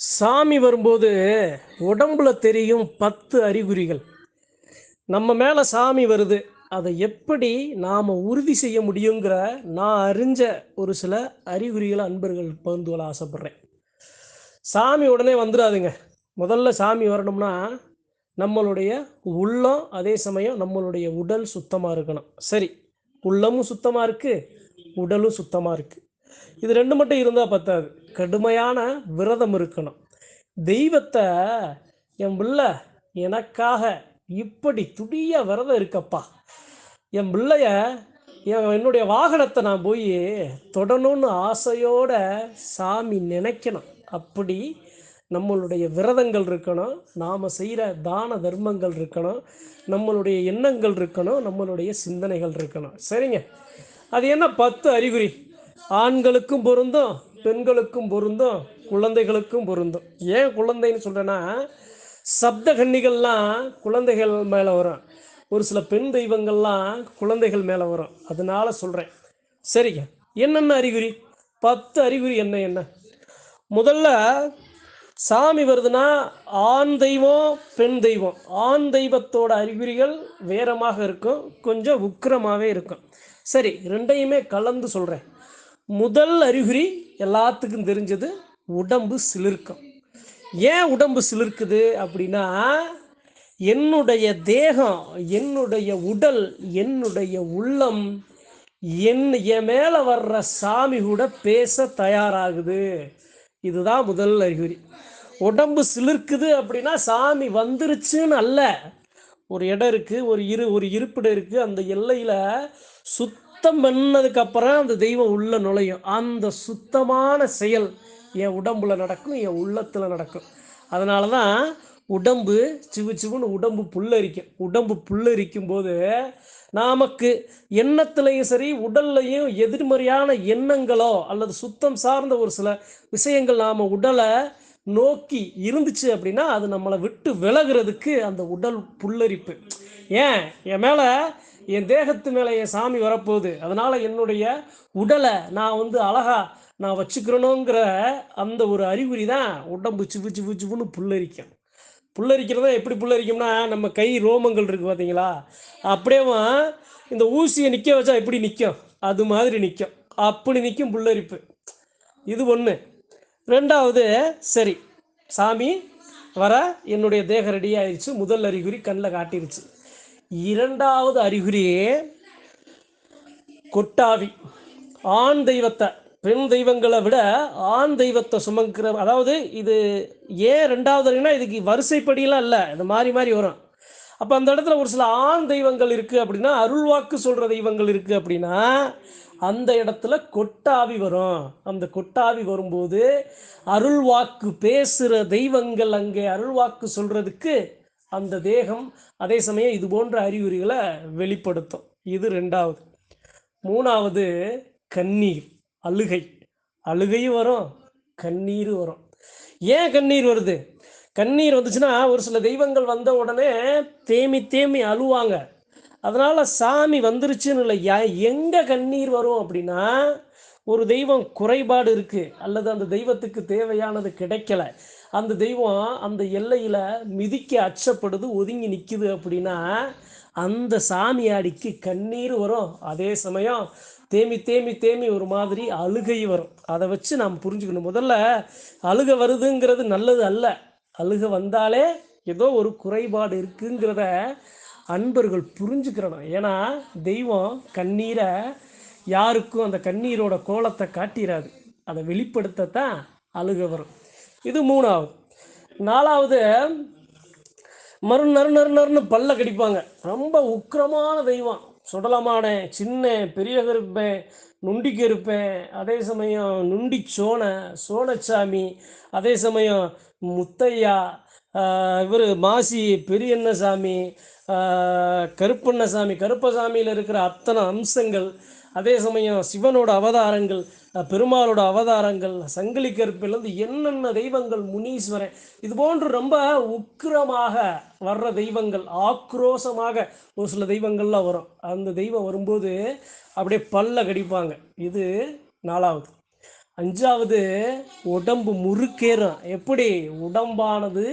சாமி வரும்போது உடம்புல தெரியும் 10 அறிகுறிகள். நம்ம மேல சாமி வருது. அதை எப்படி நாம உறுதி செய்ய முடியுங்கிற நான் அறிஞ்ச ஒரு சில அறிகுறிகள அன்பர்கள் பகிர்ந்து கொள்ள ஆசைப்படுறேன். சாமி உடனே வந்துராதுங்க. முதல்ல சாமி வரணும்னா, நம்மளுடைய உள்ளம், அதே சமயம் நம்மளுடைய உடல் சுத்தமா இருக்கணும். சரி, உள்ளமும் சுத்தமா இருக்கு, உடலும் சுத்தமா இருக்கு. இது 2 மட்டும் இருந்தா பத்தாது. கடுமையான விரதம் இருக்கணும். தெய்வத்த என் பிள்ளை எனக்காக இப்படி துடிய விரதம் இருக்கப்பா, என் பிள்ளைய என்னுடைய வாகனத்தை நான் போய் தொடணும்னு ஆசையோட சாமி நினைக்கணும். அப்படி நம்மளுடைய விரதங்கள் இருக்கணும், நாம் செய்கிற தான தர்மங்கள் இருக்கணும், நம்மளுடைய எண்ணங்கள் இருக்கணும், நம்மளுடைய சிந்தனைகள் இருக்கணும். சரிங்க, அது என்ன 10 அறிகுறி? ஆண்களுக்கும் பொருந்தும், பெண்களுக்கும் பொருந்தும், குழந்தைகளுக்கும் பொருந்தும். ஏன் குழந்தைன்னு சொல்கிறேன்னா, சப்த கன்னிகள்லாம் குழந்தைகள் மேலே வரும், ஒரு சில பெண் தெய்வங்கள்லாம் குழந்தைகள் மேலே வரும். அதனால சொல்கிறேன். சரிங்க, என்னென்ன அறிகுறி? 10 அறிகுறி என்ன என்ன? முதல்ல சாமி வருதுன்னா ஆண் தெய்வம், பெண் தெய்வம். ஆண் தெய்வத்தோட அறிகுறிகள் வேறமாக இருக்கும், கொஞ்சம் உக்கிரமாகவே இருக்கும். சரி, ரெண்டையுமே கலந்து சொல்கிறேன். முதல் அறிகுறி எல்லாத்துக்கும் தெரிஞ்சது, உடம்பு சிலிர்க்கும். ஏன் உடம்பு சிலிர்க்குது அப்படின்னா, என்னுடைய தேகம், என்னுடைய உடல், என்னுடைய உள்ளம் என் மேலே வர்ற சாமி கூட பேச தயாராகுது. இதுதான் முதல் அறிகுறி. உடம்பு சிலிர்க்குது அப்படின்னா சாமி வந்துருச்சுன்னு அல்ல. ஒரு இடம் இருக்குது, ஒரு இருப்பிடம் இருக்குது, அந்த எல்லையில் சுத்தம் பண்ணதுக்கப்புறம் அந்த தெய்வம் உள்ள நுழையும். அந்த சுத்தமான செயல் என் உடம்புல நடக்கும், என் உள்ளத்தில் நடக்கும். அதனால தான் உடம்பு சிவு சிவுன்னு உடம்பு புல்லரிக்கும். உடம்பு புல்லரிக்கும் போது நமக்கு எண்ணத்துலையும் சரி, உடல்லையும் எதிர்மறையான எண்ணங்களோ அல்லது சுத்தம் சார்ந்த ஒரு சில விஷயங்கள் நாம் உடலை நோக்கி இருந்துச்சு அப்படின்னா, அது நம்மளை விட்டு விலகிறதுக்கு அந்த உடல் புல்லரிப்பு. ஏன் என் மேலே, என் தேகத்து மேலே என் சாமி வரப்போகுது, அதனால் என்னுடைய உடலை நான் அழகா நான் வச்சுக்கிறணுங்கிற அந்த ஒரு அறிகுறி தான் உடம்பு சிவு சிவு சிவுன்னு புல்லரிக்கும். புல்லரிக்கிறதா எப்படி புல்லரிக்கும்னா, நம்ம கை ரோமங்கள் இருக்குது பார்த்தீங்களா, அப்படியே இந்த ஊசியை நிற்க வச்சா எப்படி நிற்கும், அது மாதிரி நிற்கும். அப்படி நிற்கும் புல்லரிப்பு. இது ஒன்று. ரெண்டாவது, சரி சாமி வர என்னுடைய தேகம் ரெடி ஆயிடுச்சு, முதல் அறிகுறி கண்ணில் காட்டிருச்சு. இரண்டாவது அறிகுறி கொட்டாவி. ஆண் தெய்வத்தை பெண் தெய்வங்களை விட ஆண் தெய்வத்தை சுமக்கிற, அதாவது இது ஏன் ரெண்டாவது அறிகுறினா, இதுக்கு வரிசைப்படியெல்லாம் இல்லை, இது மாறி மாறி வரும். அப்போ அந்த இடத்துல ஒரு சில ஆண் தெய்வங்கள் இருக்குது அப்படின்னா, அருள்வாக்கு சொல்கிற தெய்வங்கள் இருக்குது அப்படின்னா, அந்த இடத்துல கொட்டாவி வரும். அந்த கொட்டாவி வரும்போது அருள்வாக்கு பேசுகிற தெய்வங்கள் அங்கே அருள்வாக்கு சொல்கிறதுக்கு அந்த தேகம் அதே சமயம் இது போன்ற அறிகுறிகளை வெளிப்படுத்தும். இது ரெண்டாவது. மூணாவது, கண்ணீர், அழுகை. அழுகையும் வரும், கண்ணீர் வரும். ஏன் கண்ணீர் வருது? கண்ணீர் வந்துச்சுன்னா, ஒரு சில தெய்வங்கள் வந்த உடனே தேமி தேமி அழுவாங்க. அதனால் சாமி வந்துருச்சுன்னு இல்லை. எங்கே கண்ணீர் வரும் அப்படின்னா, ஒரு தெய்வம் குறைபாடு இருக்குது அல்லது அந்த தெய்வத்துக்கு தேவையானது கிடைக்கல, அந்த தெய்வம் அந்த எல்லையில் மிதிக்க அச்சப்படுது, ஒதுங்கி நிற்குது அப்படின்னா, அந்த சாமியாடிக்கு கண்ணீர் வரும். அதே சமயம் தேமி தேமி தேமி ஒரு மாதிரி அழுகை வரும். அதை வச்சு நாம் புரிஞ்சுக்கணும். முதல்ல அழுகை வருதுங்கிறது நல்லது அல்ல. அழுகை வந்தாலே ஏதோ ஒரு குறைபாடு இருக்குங்கிறத அன்பர்கள் புரிஞ்சுக்கிறணும். ஏன்னா தெய்வம் கண்ணீரை யாருக்கும் அந்த கண்ணீரோட கோலத்தை காட்டிடாது, அதை வெளிப்படுத்தத்தான் அழுகை வரும். இது மூணாவது. நாலாவது, நறு நறு நறுன்னு பல்ல கடிப்பாங்க. ரொம்ப உக்கிரமான தெய்வம். சுடலமானே, சின்ன பெரிய கருப்பேன், நுண்டி கருப்பேன், அதே சமயம் நுண்டி சோனச்சாமி, அதே சமயம் முத்தையா, இவர் மாசி பெரியண்ணசாமி, கருப்பண்ணசாமி, கருப்பசாமியில் இருக்கிற அத்தனை அம்சங்கள், அதே சமயம் சிவனோட அவதாரங்கள், பெருமாளோட அவதாரங்கள், சங்கிலி கருப்பிலிருந்து என்னென்ன தெய்வங்கள், முனீஸ்வரன், இது போன்று ரொம்ப உக்கிரமாக வர்ற தெய்வங்கள், ஆக்ரோஷமாக ஒரு சில தெய்வங்கள்லாம் வரும். அந்த தெய்வம் வரும்போது அப்படியே பல்ல கடிப்பாங்க. இது நாலாவது. 5வது உடம்பு முறுக்கேறும். எப்படி? உடம்பானது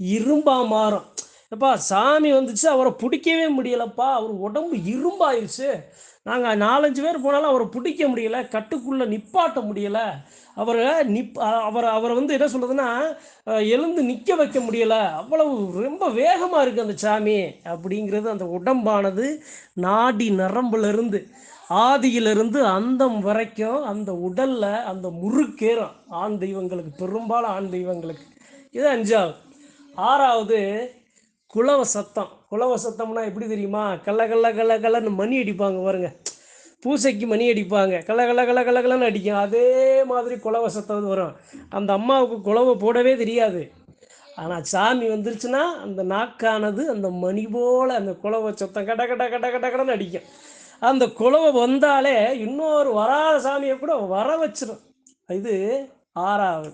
இரும்பா மாறும். எப்பா சாமி வந்துச்சு, அவரை பிடிக்கவே முடியலப்பா, அவர் உடம்பு இரும்பாயிருச்சு. நாங்கள் 4-5 பேர் போனாலும் அவரை பிடிக்க முடியல, கட்டுக்குள்ளே நிப்பாட்ட முடியல, அவரை அவரை அவரை வந்து என்ன சொல்கிறதுன்னா எழுந்து நிற்க வைக்க முடியலை, அவ்வளவு ரொம்ப வேகமாக இருக்குது அந்த சாமி அப்படிங்கிறது. அந்த உடம்பானது நாடி நரம்புலேருந்து ஆதியிலிருந்து அந்தம் வரைக்கும் அந்த உடலில் அந்த முறுக்கேறும். ஆண் தெய்வங்களுக்கு, பெரும்பாலும் ஆண் தெய்வங்களுக்கு. இது 5வது. 6வது குலவ சத்தம். குலவ சத்தம்னா எப்படி தெரியுமா? கல்ல கல்ல கல்ல கல்லன்னு மணி அடிப்பாங்க பாருங்க. பூசைக்கு மணி அடிப்பாங்க, கல்ல கல்ல கல்ல கல்ல கல்லன்னு அடிக்கும். அதே மாதிரி குலவ சத்தம் வரும். அந்த அம்மாவுக்கு குலவை போடவே தெரியாது. ஆனால் சாமி வந்துருச்சுன்னா அந்த நாக்கானது அந்த மணி போல் அந்த குலவை சத்தம் கட கட கட கட கடன்னு அடிக்கும். அந்த குலவை வந்தாலே இன்னொரு வராத சாமியை கூட வர வச்சிடும். இது 6வது.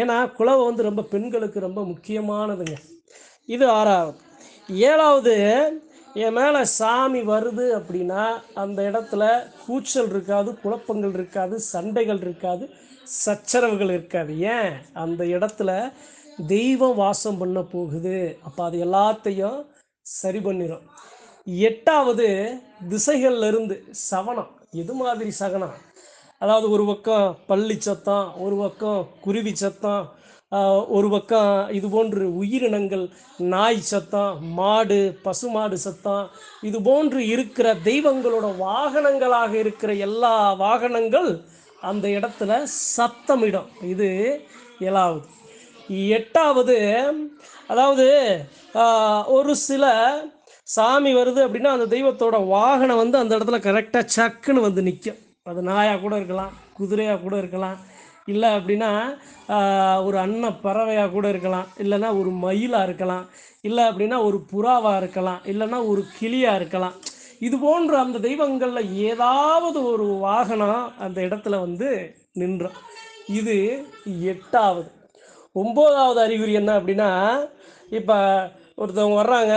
ஏன்னா குலவை வந்து ரொம்ப பெண்களுக்கு ரொம்ப முக்கியமானதுங்க. இது 6வது. 7வது, என் மேலே சாமி வருது அப்படின்னா அந்த இடத்துல கூச்சல் இருக்காது, குழப்பங்கள் இருக்காது, சண்டைகள் இருக்காது, சச்சரவுகள் இருக்காது. ஏன்? அந்த இடத்துல தெய்வம் வாசம் பண்ண போகுது. அப்போ அது எல்லாத்தையும் சரி பண்ணிடும். 8வது, திசைகள்ல இருந்து சவனம். எது மாதிரி சகனம்? அதாவது ஒரு பக்கம் பள்ளி சத்தம், ஒரு பக்கம் குருவி சத்தம், ஒரு பக்கம் இது போன்று உயிரினங்கள், நாய் சத்தம், மாடு பசுமாடு சத்தம், இது போன்று இருக்கிற தெய்வங்களோட வாகனங்களாக இருக்கிற எல்லா வாகனங்கள் அந்த இடத்துல சத்தமிடும். இது 7வது. 8வது, அதாவது ஒரு சில சாமி வருது அப்படின்னா அந்த தெய்வத்தோட வாகனம் வந்து அந்த இடத்துல கரெக்டாக சக்குன்னு வந்து நிற்கும். அது நாயாக கூட இருக்கலாம், குதிரையாக கூட இருக்கலாம், இல்லை அப்படின்னா ஒரு அன்ன பறவையாக கூட இருக்கலாம், இல்லைன்னா ஒரு மயிலாக இருக்கலாம், இல்லை அப்படின்னா ஒரு புறாவாக இருக்கலாம், இல்லைன்னா ஒரு கிளியாக இருக்கலாம். இது போன்ற அந்த தெய்வங்களில் ஏதாவது ஒரு வாகனம் அந்த இடத்துல வந்து நின்றோம். இது 8வது. 9வது அறிகுறி என்ன அப்படின்னா, இப்போ ஒருத்தவங்க வர்றாங்க,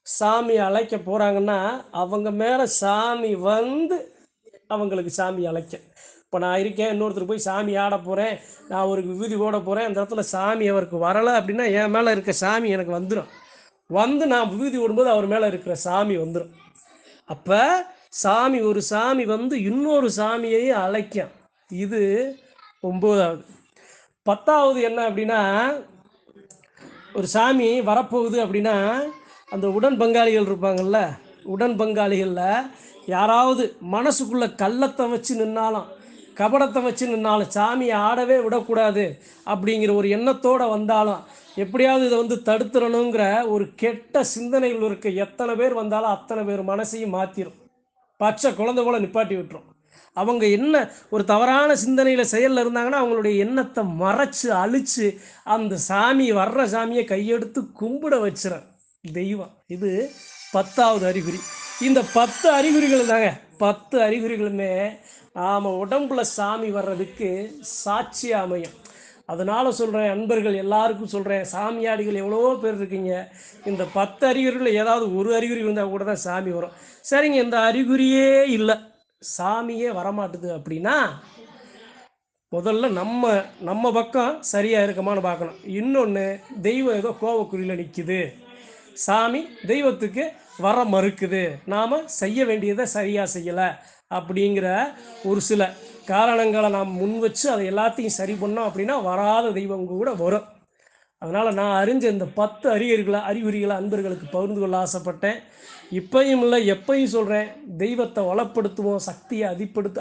சாமி அழைக்க போகிறாங்கன்னா அவங்க மேலே சாமி வந்து அவங்களுக்கு சாமி அழைக்க. இப்போ நான் இருக்கேன், இன்னொருத்தர் போய் சாமி ஆட போகிறேன், நான் அவருக்கு விபூதி போட போகிறேன், அந்த இடத்துல சாமி அவருக்கு வரலை அப்படின்னா என் மேலே இருக்க சாமி எனக்கு வந்துடும். வந்து நான் விபூதி ஓடும்போது அவர் மேலே இருக்கிற சாமி வந்துடும். அப்போ சாமி, ஒரு சாமி வந்து இன்னொரு சாமியையும் அழைக்கும். இது 9வது. 10வது என்ன அப்படின்னா, ஒரு சாமி வரப்போகுது அப்படின்னா அந்த உடன் பங்காளிகள் இருப்பாங்கள்ல, உடன் பங்காளிகளில் யாராவது மனசுக்குள்ளே கள்ளத்தை வச்சு நின்னாலும், கபடத்தை வச்சு நின்னாலும், சாமியை ஆடவே விடக்கூடாது அப்படிங்கிற ஒரு எண்ணத்தோடு வந்தாலும், எப்படியாவது இதை வந்து தடுத்துடணுங்கிற ஒரு கெட்ட சிந்தனைகள் இருக்க எத்தனை பேர் வந்தாலும் அத்தனை பேர் மனசையும் மாற்றிடும். பச்சை குழந்தை போல நிப்பாட்டி விட்டுரும். அவங்க என்ன ஒரு தவறான சிந்தனையில் செயலில் இருந்தாங்கன்னா அவங்களுடைய எண்ணத்தை மறைச்சு அழிச்சு அந்த சாமி, வர்ற சாமியை கையெடுத்து கும்பிட வச்சிட தெய்வம். இது 10வது அறிகுறி. இந்த 10 அறிகுறிகள் தாங்க, 10 அறிகுறிகளுமே நாம் உடம்புல சாமி வர்றதுக்கு சாட்சியாக அமையும். அதனால் சொல்கிறேன், அன்பர்கள் எல்லாருக்கும் சொல்கிறேன், சாமியாடிகள் எவ்வளோ பேர் இருக்கீங்க, இந்த 10 அறிகுறிகளில் ஏதாவது ஒரு அறிகுறி இருந்தால் கூட தான் சாமி வரும். சரிங்க, இந்த அறிகுறியே இல்லை, சாமியே வரமாட்டுது அப்படின்னா முதல்ல நம்ம பக்கம் சரியாக இருக்கமான்னு பார்க்கணும். இன்னொன்று, தெய்வம் ஏதோ கோவக்குறியில் நிற்கிது, சாமி தெய்வத்துக்கு வர மறுக்குது, நாம் செய்ய வேண்டியதை சரியாக செய்யலை அப்படிங்கிற ஒரு சில காரணங்களை நாம் முன் வச்சு அதை எல்லாத்தையும் சரி பண்ணோம் அப்படின்னா வராத தெய்வம் கூட வரும். அதனால் நான் அறிஞ்ச இந்த 10 அறிகுறிகளை அன்பர்களுக்கு பகிர்ந்து கொள்ள ஆசைப்பட்டேன். இப்பையும் இல்லை, எப்பையும் சொல்கிறேன், தெய்வத்தை வளப்படுத்துவோம், சக்தியை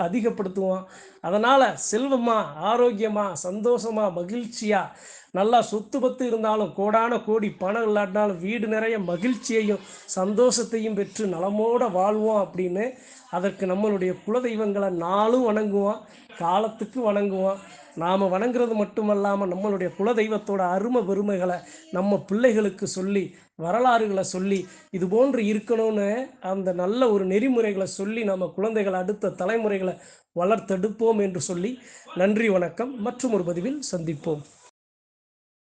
அதிகப்படுத்துவோம். அதனால் செல்வமாக, ஆரோக்கியமாக, சந்தோஷமாக, மகிழ்ச்சியாக, நல்லா சொத்து பத்து இருந்தாலும், கோடான கோடி பணம் இல்லாட்டினாலும் வீடு நிறைய மகிழ்ச்சியையும் சந்தோஷத்தையும் பெற்று நலமோடு வாழ்வோம் அப்படின்னு அதற்கு நம்மளுடைய குலதெய்வங்களை நாளும் வணங்குவோம், காலத்துக்கு வணங்குவோம். நாம் வணங்குறது மட்டுமல்லாமல் நம்மளுடைய குலதெய்வத்தோட அருமை பெருமைகளை நம்ம பிள்ளைகளுக்கு சொல்லி, வரலாறுகளை சொல்லி, இது போன்று இருக்கணும்னு அந்த நல்ல ஒரு நெறிமுறைகளை சொல்லி நம்ம குழந்தைகளை, அடுத்த தலைமுறைகளை வளர்த்தெடுப்போம் என்று சொல்லி நன்றி, வணக்கம். மற்றும் ஒரு பதிவில் சந்திப்போம்.